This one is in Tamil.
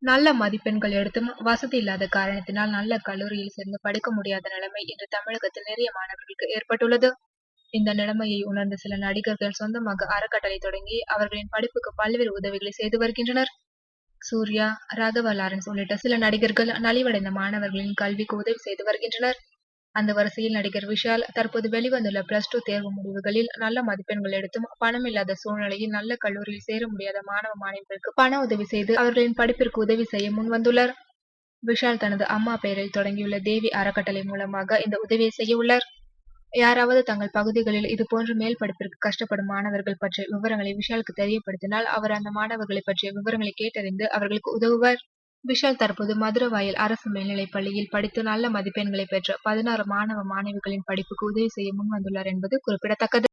நல்ல மதிப்பெண்கள் எடுத்தும் வசதி இல்லாத காரணத்தினால் நல்ல கல்லூரியில் சேர்ந்து படிக்க முடியாத நிலைமை இன்று தமிழகத்தில் நிறைய மாணவர்களுக்கு ஏற்பட்டுள்ளது. இந்த நிலைமையை உணர்ந்த சில நடிகர்கள் சொந்தமாக அறக்கட்டளை தொடங்கி அவர்களின் படிப்புக்கு பல்வேறு உதவிகளை செய்து வருகின்றனர். சூர்யா, ராகவா லாரன்ஸ் உள்ளிட்ட சில நடிகர்கள் நலிவடைந்த மாணவர்களின் கல்விக்கு உதவி செய்து வருகின்றனர். அந்த வரிசையில் நடிகர் விஷால் தற்போது வெளிவந்துள்ள +2 தேர்வு முடிவுகளில் நல்ல மதிப்பெண்கள் எடுத்தும் பணமில்லாத சூழ்நிலையில் நல்ல கல்லூரியில் சேர முடியாத மாணவ மாணவிகளுக்கு பண உதவி செய்து அவர்களின் படிப்பிற்கு உதவி செய்ய முன்வந்துள்ளார். விஷால் தனது அம்மா பெயரில் தொடங்கியுள்ள தேவி அறக்கட்டளை மூலமாக இந்த உதவியை செய்ய உள்ளார். யாராவது தங்கள் பகுதிகளில் இதுபோன்று மேல் படிப்பிற்கு கஷ்டப்படும் மாணவர்கள் பற்றிய விவரங்களை விஷாலுக்கு தெரியப்படுத்தினால் அவர் அந்த மாணவர்களை பற்றிய விவரங்களை கேட்டறிந்து அவர்களுக்கு உதவுவார். விஷால் தற்போது மதுரவாயல் அரசு மேல்நிலைப் பள்ளியில் படித்து நல்ல மதிப்பெண்களை பெற்ற 16 மாணவ மாணவிகளின் படிப்புக்கு உதவி செய்ய முன்வந்துள்ளார் என்பது குறிப்பிடத்தக்கது.